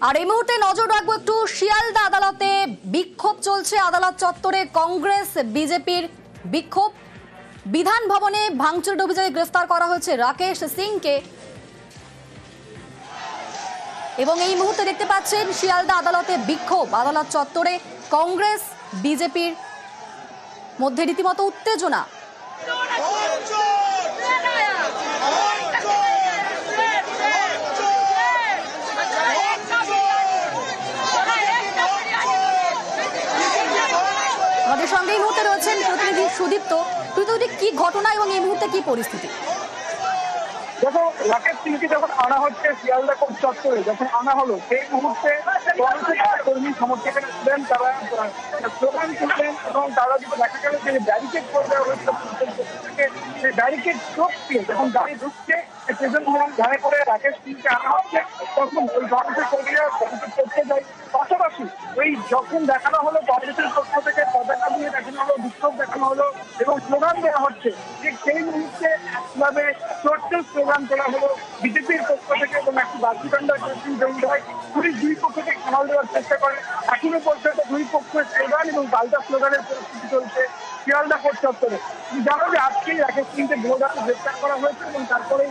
আর এই মুহূর্তে নজর রাখবো একটু শিয়ালদা আদালতে বিক্ষোভ চলছে। আদালত চত্বরে কংগ্রেস বিজেপির বিক্ষোভ। বিধান ভবনে ভাঙচুরের অভিযোগে গ্রেফতার করা হয়েছে রাকেশ সিংকে। এবং এই মুহূর্তে দেখতে পাচ্ছেন শিয়ালদা আদালতে বিক্ষোভ। আদালত চত্বরে কংগ্রেস বিজেপির মধ্যে রীতিমতো উত্তেজনা। আমাদের সঙ্গে এই মুহূর্তে রয়েছেন প্রতিনিধি সুদীপ্ত। কি ঘটনা এবং এই মুহূর্তে কি পরিস্থিতি? দেখো, রাকেশ সিংকে যখন আনা হচ্ছে শিয়ালদা কোর্ট চত্বরে, যখন আনা হলো সেই মুহূর্তে কর্মী সমর্থকেরা ছিলেন, তারা স্লোগান তুললেন এবং তারা যদি দেখা গেল যে ব্যারিকেড করে দেওয়া হয়েছিল সেই ব্যারিকেড টপকিয়ে যখন গাড়ি ঢুকছে প্রেজেন্ট ভবন ঘাড়ে করে রাকেশ সিংকে আনা হচ্ছে, তখন ওই কংগ্রেসের কর্মীরা করতে যায়। পাশাপাশি ওই যখন দেখানো হলো কংগ্রেসের পক্ষ থেকে পতাকা দিয়ে দেখানো হলো, বিক্ষোভ দেখানো হলো এবং স্লোগান দেওয়া হচ্ছে, ঠিক সেই মুহূর্তে একভাবে ছোট্ট স্লোগান তোলা হলো বিজেপির পক্ষ থেকে এবং একটি বাদ্যযন্ত্র তৈরি হয়। পুলিশ দুই পক্ষ থেকে সামাল দেওয়ার চেষ্টা করে। এখনো পর্যন্ত দুই পক্ষের স্লোগান এবং পাল্টা স্লোগানের পরিস্থিতি চলছে শিয়ালদা কোর্ট চত্বরে। জানো যে আজকেই রাকেশ সিংকে ভোররাতে গ্রেফতার করা হয়েছে এবং তারপরে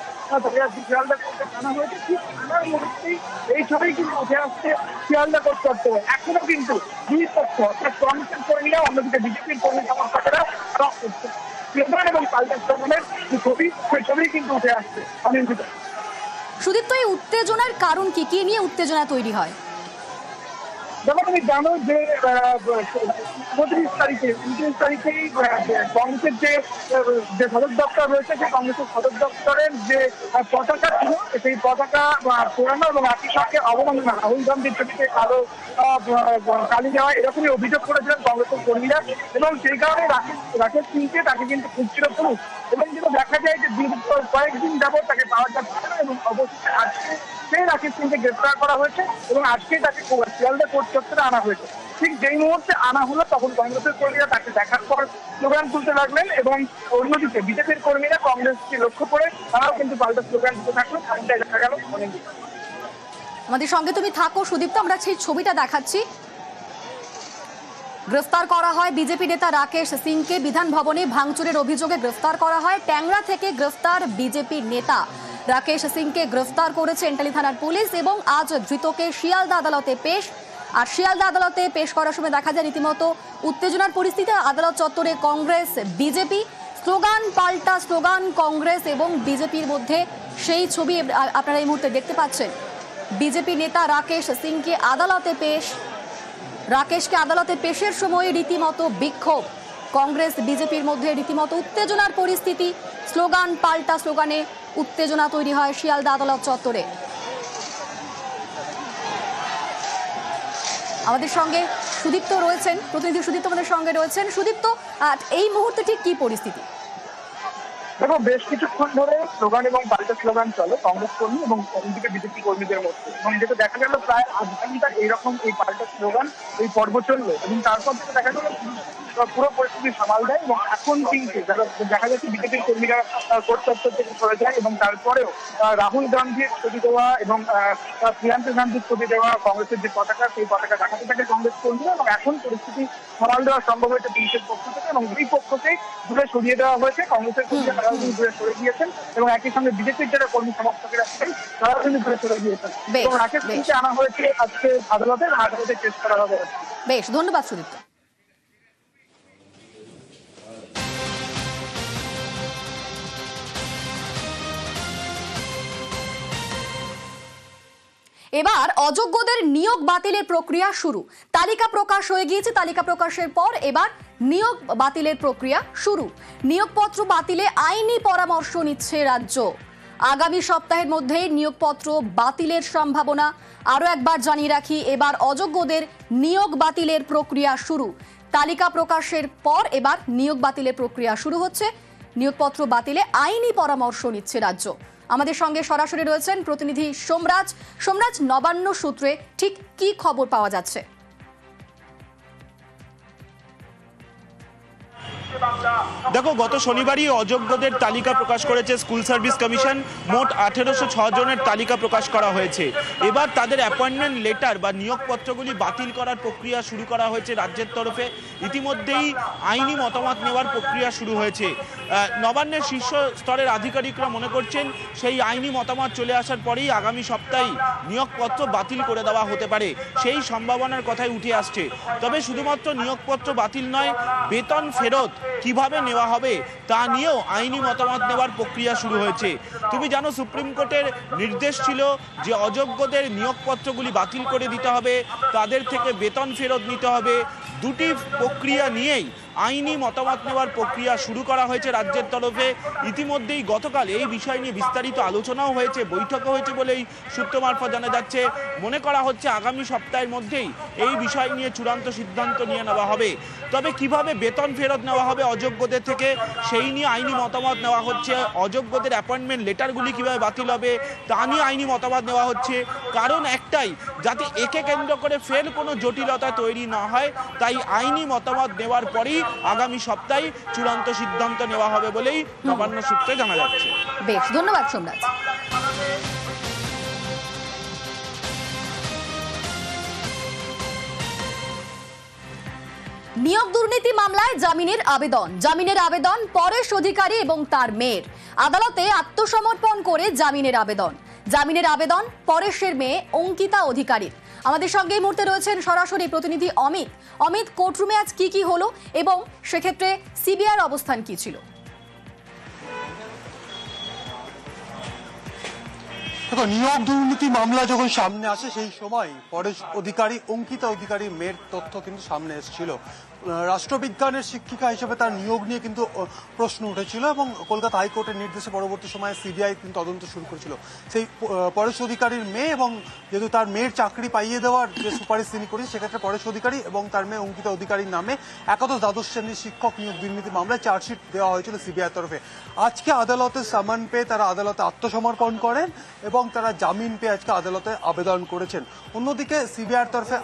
শিয়ালদা কোর্টে আনা হয়েছে। ঠিক আনার মুহূর্তেই এই ছবি কিন্তু উঠে আসছে শিয়ালদা কোর্ট চত্বরে। এখনো কিন্তু দুই পক্ষ অর্থাৎ কংগ্রেসের কর্মীরা, অন্যদিকে বিজেপির কর্মী সমর্থকেরা স্লোগান এবং পাল্টা স্লোগানের যে ছবি, সেই ছবি কিন্তু উঠে আসছে। সুদীপ্ত, এই উত্তেজনার কারণ কি? কি নিয়ে উত্তেজনা তৈরি হয়? দেখো, তুমি জানো যে 29 তারিখেই কংগ্রেসের যে সদর দপ্তর রয়েছে, সেই কংগ্রেসের সদর দপ্তরের যে পতাকা ছিল, সেই পতাকা পোড়ানো এবং একই সঙ্গে অবমাননা, রাহুল গান্ধীর ছবিতে কালি দেওয়া, এরকমই অভিযোগ করেছিলেন কংগ্রেসের কর্মীরা। এবং সেই কারণে রাকেশ সিংকে তাকে কিন্তু খুঁজছিল পুলিশ। এবং যেটা দেখা যায় যে কয়েকদিন যাবত তাকে পাওয়া যাচ্ছে না এবং অবশেষে আজকে সেই রাকেশ সিংকে গ্রেফতার করা হয়েছে এবং আজকে তাকে শিয়ালদা কোর্ট চত্বরে আনা হয়েছে। ঠিক যেই মুহূর্তে আনা হলো তখন কংগ্রেসের কর্মীরা তাকে দেখার পর স্লোগান তুলতে লাগলেন এবং অন্যদিকে বিজেপির কর্মীরা কংগ্রেসকে লক্ষ্য করে তারাও কিন্তু পাল্টা স্লোগান দিতে থাকলো। এমনটাই দেখা গেল। আমাদের সঙ্গে তুমি থাকো সুদীপ্ত, আমরা সেই ছবিটা দেখাচ্ছি। গ্রেফতার করা হয় বিজেপি নেতা রাকেশ সিংকে। বিধান ভবনে ভাঙচুরের অভিযোগে গ্রেফতার করা হয়। ট্যাংরা থেকে গ্রেফতার বিজেপি নেতা রাকেশ সিংকে গ্রেফতার করেছে এন্টালি থানার পুলিশ এবং আজ ধৃতকে শিয়ালদা আদালতে পেশ। আর শিয়ালদা আদালতে পেশ করার সময় দেখা যায় রীতিমতো উত্তেজনার পরিস্থিতি। আদালত চত্বরে কংগ্রেস বিজেপি, স্লোগান পাল্টা স্লোগান কংগ্রেস এবং বিজেপির মধ্যে, সেই ছবি আপনারা এই মুহূর্তে দেখতে পাচ্ছেন। বিজেপি নেতা রাকেশ সিংকে আদালতে পেশ। রাকেশকে আদালতে পেশের সময় রীতিমতো বিক্ষোভ। কংগ্রেস বিজেপির মধ্যে রীতিমতো উত্তেজনার পরিস্থিতি। স্লোগান পাল্টা স্লোগানে উত্তেজনা তৈরি হয় শিয়ালদা আদালত চত্বরে। আমাদের সঙ্গে সুদীপ্ত রয়েছেন, প্রতিনিধি সুদীপ্ত আমাদের সঙ্গে রয়েছেন। সুদীপ্ত, এই মুহূর্তে ঠিক কি পরিস্থিতি? দেখো, বেশ কিছুক্ষণ ধরে স্লোগান এবং পাল্টা স্লোগান চলে কংগ্রেস কর্মী এবং অন্যদিকে বিজেপি কর্মীদের মধ্যে, এবং যেটা দেখা গেল প্রায় আধ ঘন্টা এইরকম এই পাল্টা স্লোগান এই পর্ব চললো এবং তারপর থেকে দেখা গেল পুরো পরিস্থিতি সামাল দেয়। এবং এখন কিন্তু দেখা যাচ্ছে বিজেপির কর্মীরা কোর্ট চত্বর থেকে সরে যায় এবং তারপরেও রাহুল গান্ধীর ছবি দেওয়া এবং প্রিয়াঙ্কা গান্ধীর ছবি দেওয়া কংগ্রেসের যে পতাকা, সেই পতাকা দেখাতে থাকে কংগ্রেস কর্মীরা। এবং এখন পরিস্থিতি সামাল দেওয়া সম্ভব হয়েছে পুলিশের পক্ষ থেকে এবং দুই পক্ষকেই দূরে সরিয়ে দেওয়া হয়েছে। কংগ্রেসের কর্মীরা দূরে সরে গিয়েছেন এবং একই সঙ্গে বিজেপির যারা কর্মী সমর্থকেরা ছিলেন তারাও কিন্তু দূরে সরে গিয়েছেন এবং রাকেশ সিংকে আনা হয়েছে আজকে আদালতে পেশ করা হবে। বেশ, ধন্যবাদ সুদীপ্ত। এবার অযোগ্যদের নিয়োগ বাতিলের প্রক্রিয়া শুরু। তালিকা প্রকাশ হয়ে গিয়েছে। তালিকা প্রকাশের পর এবার নিয়োগ বাতিলের প্রক্রিয়া শুরু। নিয়োগপত্র বাতিলে আইনি পরামর্শ নিচ্ছে রাজ্য। আগামী সপ্তাহের মধ্যে নিয়োগপত্র বাতিলের সম্ভাবনা। আরও একবার জানিয়ে রাখি, এবার অযোগ্যদের নিয়োগ বাতিলের প্রক্রিয়া শুরু। তালিকা প্রকাশের পর এবার নিয়োগ বাতিলের প্রক্রিয়া শুরু হচ্ছে। নিয়োগপত্র বাতিলে আইনি পরামর্শ নিচ্ছে রাজ্য। আমাদের সঙ্গে সরাসরি রয়েছেন প্রতিনিধি সোমরাজ। সোমরাজ, নবান্ন সূত্রে ঠিক কি খবর পাওয়া যাচ্ছে? দেখো, গত শনিবারই অযোগ্যদের তালিকা প্রকাশ করেছে স্কুল সার্ভিস কমিশন। মোট 1806 জনের তালিকা প্রকাশ করা হয়েছে। এবার তাদের অ্যাপয়েন্টমেন্ট লেটার বা নিয়োগপত্রগুলি বাতিল করার প্রক্রিয়া শুরু করা হয়েছে রাজ্যের তরফে। ইতিমধ্যেই আইনি মতামত নেওয়ার প্রক্রিয়া শুরু হয়েছে। নবান্নের শীর্ষ স্তরের আধিকারিকরা মনে করছেন সেই আইনি মতামত চলে আসার পরেই আগামী সপ্তাহেই নিয়োগপত্র বাতিল করে দেওয়া হতে পারে, সেই সম্ভাবনার কথাই উঠে আসছে। তবে শুধুমাত্র নিয়োগপত্র বাতিল নয়, বেতন ফেরত কিভাবে নেওয়া হবে তা নিয়েও আইনি মতামত নেওয়ার প্রক্রিয়া শুরু হয়েছে। তুমি জানো, সুপ্রিম কোর্টের নির্দেশ ছিল যে অযোগ্যদের নিয়োগপত্রগুলি বাতিল করে দিতে হবে, তাদের থেকে বেতন ফেরত নিতে হবে। দুটি প্রক্রিয়া নিয়েই আইনি মতামত নেওয়ার প্রক্রিয়া শুরু করা হয়েছে রাজ্যের তরফে। ইতিমধ্যেই গতকাল এই বিষয় নিয়ে বিস্তারিত আলোচনাও হয়েছে, বৈঠকও হয়েছে বলেই সূত্র মারফত জানা যাচ্ছে। মনে করা হচ্ছে আগামী সপ্তাহের মধ্যেই এই বিষয় নিয়ে চূড়ান্ত সিদ্ধান্ত নিয়ে নেওয়া হবে। তবে কিভাবে বেতন ফেরত নেওয়া হবে অযোগ্যদের থেকে সেই নিয়ে আইনি মতামত নেওয়া হচ্ছে। অযোগ্যদের অ্যাপয়েন্টমেন্ট লেটারগুলি কিভাবে বাতিল হবে তা নিয়ে আইনি মতামত নেওয়া হচ্ছে। কারণ একটাই, যাতে একে কেন্দ্র করে ফের কোনো জটিলতা তৈরি না হয়, তাই আইনি মতামত নেওয়ার পরেই আগামী সপ্তাহে চূড়ান্ত সিদ্ধান্ত নেওয়া হবে বলেই নবান্ন সূত্রে জানা যাচ্ছে। বেশ, ধন্যবাদ সোমরাজ। নিয়োগ দুর্নীতি মামলায় জামিনের আবেদন পরেশ অধিকারী এবং তার মেয়ের। আদালতে আত্মসমর্পণ করে জামিনের আবেদন পরেশের মেয়ে অঙ্কিতা অধিকারীর। আমাদের সঙ্গে এই মুহূর্তে রয়েছেন সরাসরি প্রতিনিধি অমিত। কোর্টরুমে আজ কি হলো এবং সেক্ষেত্রে সিবিআইর অবস্থান কি ছিল? দেখো, নিয়োগ দুর্নীতি মামলা যখন সামনে আসে সেই সময় পরেশ অধিকারী অঙ্কিতা অধিকারীর মেয়ের তথ্য কিন্তু সামনে এসেছিল। রাষ্ট্রবিজ্ঞানের শিক্ষিকা হিসেবে তার নিয়োগ নিয়ে কিন্তু প্রশ্ন উঠেছিল এবং কলকাতা হাইকোর্টের নির্দেশে পরবর্তী সময়ে সিবিআই কিন্তু তদন্ত শুরু করেছিল। সেই পরেশ অধিকারীর মেয়ে এবং যেহেতু তার মেয়ের চাকরি পাইয়ে দেওয়ার যে সুপারিশ তিনি করেছেন, সেক্ষেত্রে পরেশ অধিকারী এবং তার মেয়ে অঙ্কিতা অধিকারীর নামে একাদশ দ্বাদশ শ্রেণীর শিক্ষক নিয়োগ দুর্নীতি মামলায় চার্জশিট দেওয়া হয়েছিল সিবিআই তরফে। আজকে আদালতে সামন পেয়ে তারা আদালতে আত্মসমর্পণ করেন এবং তারা জামিন পেয়ে আজকে আদালতে আবেদন করেছেন। অন্যদিকে সিবিআইয়ের তরফে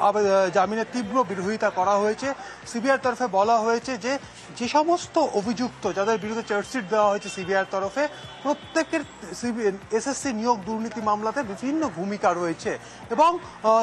জামিনের তীব্র বিরোধিতা করা হয়েছে। সিবিআইয়ের তরফে বলা হয়েছে যে সমস্ত অভিযুক্ত যাদের বিরুদ্ধে চার্জশিট দেওয়া হয়েছে সিবিআইয়ের তরফে, প্রত্যেকের এসএসসি নিয়োগ দুর্নীতি মামলাতে বিভিন্ন ভূমিকা রয়েছে এবং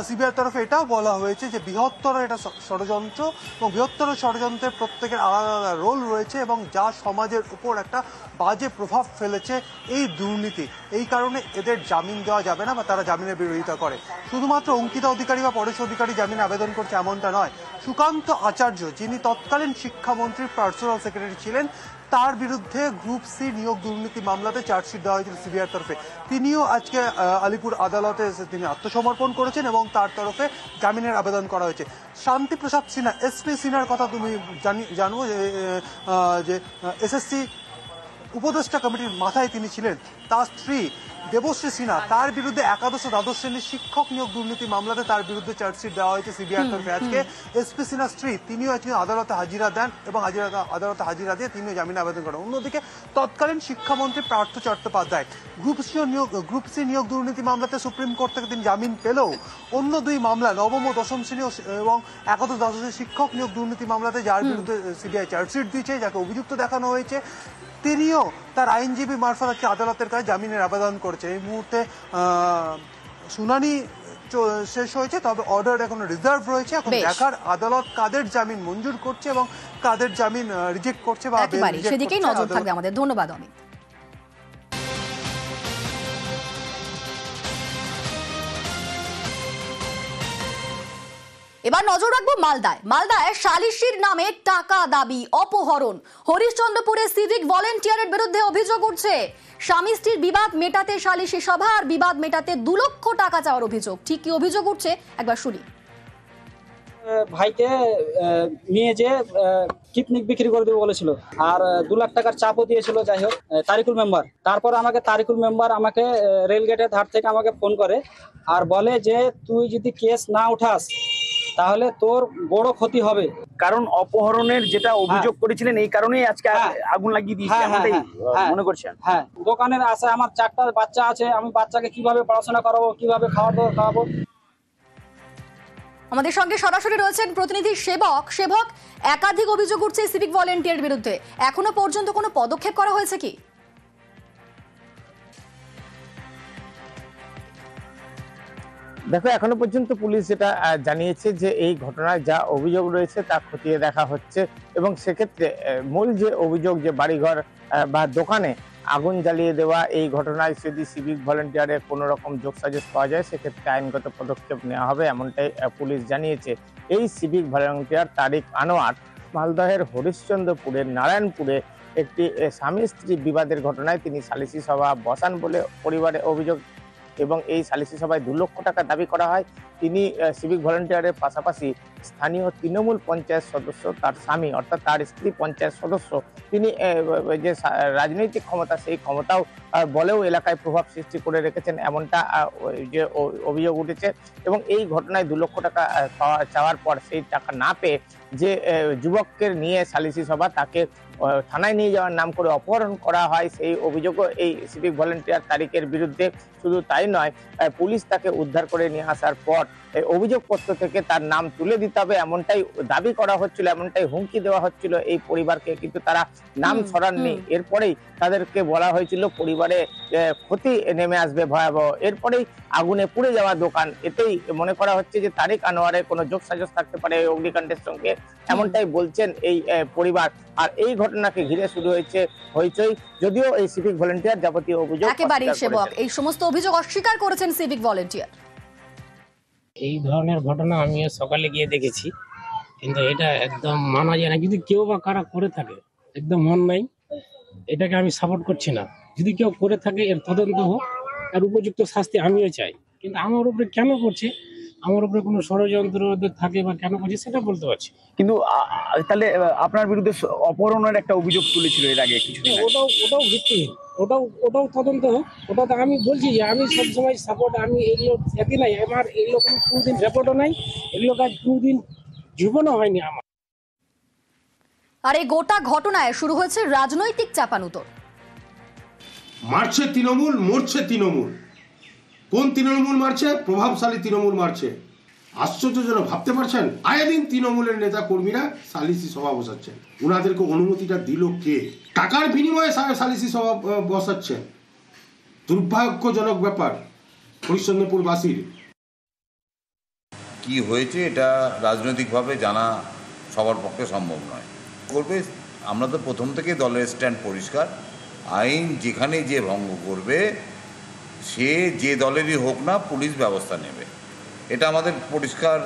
সিবিআইয়ের তরফে এটাও বলা হয়েছে যে বৃহত্তর এটা ষড়যন্ত্র এবং বৃহত্তর ষড়যন্ত্রের প্রত্যেকের আলাদা আলাদা রোল রয়েছে এবং যা সমাজের উপর একটা বাজে প্রভাব ফেলেছে এই দুর্নীতি, এই কারণে এদের জামিন দেওয়া যাবে না বা তারা জামিনের বিরোধিতা করে। শুধুমাত্র অঙ্কিতা অধিকারী বা পরেশ অধিকারী জামিন আবেদন করছে এমনটা নয়, সুকান্ত আচার্য যিনি তৎকালীন শিক্ষামন্ত্রীর পার্সোনাল সেক্রেটারি ছিলেন, তার বিরুদ্ধে গ্রুপ সি নিয়োগ দুর্নীতি মামলাতে চার্জশিট দেওয়া হয়েছিল সিবিআইয়ের তরফে। তিনিও আজকে আলিপুর আদালতে তিনি আত্মসমর্পণ করেছেন এবং তার তরফে জামিনের আবেদন করা হয়েছে। শান্তি প্রসাদ সিনহা, এসপি সিনহার কথা তুমি জানবো যে এসএসসি উপদেষ্টা কমিটির মাথায় তিনি ছিলেন। তার স্ত্রী দেবশ্রী সিনহা, তার বিরুদ্ধে একাদশ দ্বাদশ শ্রেণীর শিক্ষক নিয়োগ দুর্নীতি মামলাতে তার বিরুদ্ধে চার্জশিট দেওয়া হয়েছে সিবিআইয়ের তরফে। আজকে এসপি সিনহার স্ত্রী তিনিও আজকে আদালতে হাজিরা দেন এবং আদালতে হাজিরা দিয়ে তিনিও জামিন আবেদন করেন। অন্যদিকে তৎকালীন শিক্ষামন্ত্রী পার্থ চট্টোপাধ্যায় গ্রুপ সি নিয়োগ দুর্নীতি মামলাতে সুপ্রিম কোর্ট থেকে তিনি জামিন পেলেও অন্য দুই মামলা নবম ও দশম শ্রেণী এবং একাদশ দ্বাদশ শ্রেণীর শিক্ষক নিয়োগ দুর্নীতি মামলাতে যার বিরুদ্ধে সিবিআই চার্জশিট দিয়েছে, যাকে অভিযুক্ত দেখানো হয়েছে, তিনিও তার আইনজীবী মারফত আজকে আদালতের কাছে জামিনের আবেদন করেছে। এই মুহূর্তে শুনানি শেষ হয়েছে, তবে অর্ডার এখনো রিজার্ভ রয়েছে। এখন দেখার আদালত কাদের জামিন মঞ্জুর করছে এবং কাদের জামিন রিজেক্ট করছে বা সেদিকেই নজর থাকবে আমাদের। ধন্যবাদ অমিত। এবার নজর রাখবো মালদায় সালিশির নামে টাকা দাবি, অপহরণ। হরিশ্চন্দ্রপুরে সিভিক ভলেন্টিয়ারের বিরুদ্ধে অভিযোগ উঠছে স্বামী স্ত্রীর বিবাদ মেটাতে সালিশি সভা আর বিবাদ মেটাতে 2 লক্ষ টাকা চাওয়ার অভিযোগ। ঠিক কি অভিযোগ উঠছে একবার শুনি। ভাইকে নিয়ে যে কিডনিক বিক্রি করে দেবে বলেছিল আর 2 লাখ টাকার চাপও দিয়েছিল। যাই হোক, তারিকুল মেম্বার, তারপর তারিকুল মেম্বার আমাকে রেলগেটের ধার থেকে আমাকে ফোন করে আর বলে যে তুই যদি কেস না উঠাস তাহলে তোর বড় ক্ষতি হবে। কারণ অপহরণের যেটা অভিযোগ করেছিলেন এই কারণেই আজকে আগুন লাগিয়ে দিয়েছে মনে করছেন? হ্যাঁ, দোকানের আশায় আমার 4টা বাচ্চা আছে, আমি বাচ্চাকে কিভাবে পড়াশোনা করাবো, কিভাবে খাওয়াবো। আমাদের সঙ্গে সরাসরি রয়েছেন প্রতিনিধি সেবক। সেবক, একাধিক অভিযোগ উঠছে সিভিক ভলেন্টিয়ার বিরুদ্ধে, এখনো পর্যন্ত কোনো পদক্ষেপ করা হয়েছে কি? দেখো, এখনো পর্যন্ত পুলিশ যেটা জানিয়েছে যে এই ঘটনায় যা অভিযোগ রয়েছে তা খতিয়ে দেখা হচ্ছে, এবং সেক্ষেত্রে মূল যে অভিযোগ যে বাড়িঘর বা দোকানে আগুন জ্বালিয়ে দেওয়া, এই ঘটনায় যদি সিভিক ভলেন্টিয়ারের কোনো রকম যোগসাজশ পাওয়া যায় সেক্ষেত্রে আইনগত পদক্ষেপ নেওয়া হবে, এমনটাই পুলিশ জানিয়েছে। এই সিভিক ভলেন্টিয়ার তারিক আনোয়ার মালদহের হরিশ্চন্দ্রপুরের নারায়ণপুরে একটি স্বামী স্ত্রী বিবাদের ঘটনায় তিনি সালিসি সভা বসান বলে পরিবারের অভিযোগ, এবং এই সালিসি সভায় 2 লক্ষ টাকা দাবি করা হয়। তিনি সিভিক ভলেন্টিয়ারের পাশাপাশি স্থানীয় তৃণমূল পঞ্চায়েত সদস্য, তার স্বামী অর্থাৎ তার স্ত্রী পঞ্চায়েত সদস্য, তিনি যে রাজনৈতিক ক্ষমতা সেই ক্ষমতাও বলেও এলাকায় প্রভাব সৃষ্টি করে রেখেছেন, এমনটা যে অভিযোগ উঠেছে। এবং এই ঘটনায় 2 লক্ষ টাকা চাওয়ার পর সেই টাকা না পেয়ে যে যুবককে নিয়ে সালিসি সভা তাকে থানায় নিয়ে যাওয়ার নাম করে অপহরণ করা হয়, সেই অভিযোগও এই সিভিক ভলেন্টিয়ার তারিকের বিরুদ্ধে। শুধু তাই নয়, পুলিশ তাকে উদ্ধার করে নিয়ে আসার পর অভিযোগপত্র থেকে তার নাম তুলে দিতে হবে এমনটাই দাবি করা হচ্ছিল, এমনটাই হুমকি দেওয়া হচ্ছিল এই পরিবারকে, কিন্তু তারা নাম সরাননি। এরপরেই তাদেরকে বলা হয়েছিল পরিবারে ক্ষতি নেমে আসবে ভয়াবহ। এরপরেই আগুনে পুড়ে যাওয়া দোকান, এতেই মনে করা হচ্ছে যে তারিক আনোয়ারের কোনো যোগসাজশ থাকতে পারে এই অগ্নিকাণ্ডের সঙ্গে, এমনটাই বলছেন এই পরিবার। আর এই ঘটনাকে ঘিরে শুরু হয়েছে হইচই, যদিও এই সিভিক ভলেন্টিয়ার যাবতীয় অভিযোগ একেবারেই সেবক, এই সমস্ত অভিযোগ অস্বীকার করেছেন সিভিক ভলেন্টিয়ার। এই ধরনের ঘটনা আমিও সকালে গিয়ে দেখেছি, কিন্তু এটা একদম মানা যায় না। যদি কেউ বা কারা করে থাকে, একদম মন নাই, এটাকে আমি সাপোর্ট করছি না। যদি কেউ করে থাকে এর তদন্ত হোক, আর উপযুক্ত শাস্তি আমিও চাই। কিন্তু আমার উপরে কেন করছে, আমার উপরে কোনো ষড়যন্ত্র থাকে বা কেন করছে সেটা বলতে পারছি। কিন্তু তাহলে আপনার বিরুদ্ধে অপহরণের একটা অভিযোগ তুলেছিল এর আগে কিছুদিন আগে। ওটাও ভিত্তিহীন, ওটাও তদন্ত হোক। ওটা তো আমি বলছি যে আমি সবসময় সাপোর্ট, আমি এগুলো একই নাই, আমার এগুলো কোনো কোনোদিন রেপোর্টও নাই, এগুলো কাজ কোনোদিন জীবনও হয়নি আমার। আর এই গোটা ঘটনায় শুরু হয়েছে রাজনৈতিক চাপানুতর। মারছে তৃণমূল, মরছে তৃণমূল। কোন তৃণমূল মারছে? প্রভাবশালী তৃণমূল মারছে। আশ্চর্যজনক, ভাবতে পারছেন? আয়ে দিন তৃণমূলের নেতা কর্মীরা সালিসি সভা বসাচ্ছেন। ওনাদেরকে অনুমতিটা দিল কে? টাকার বিনিময়ে সালিসি সভা বসাচ্ছেন। দুর্ভাগ্যজনক ব্যাপার হরিশ্চন্দ্রপুরবাসীর। কি হয়েছে এটা রাজনৈতিকভাবে জানা সবার পক্ষে সম্ভব নয়। করবে, আমরা তো প্রথম থেকে দলের স্ট্যান্ড পরিষ্কার। আইন যেখানে যে ভঙ্গ করবে সে যে দলেরই হোক না, পুলিশ ব্যবস্থা নেবে, এটা আমাদের পরিষ্কার।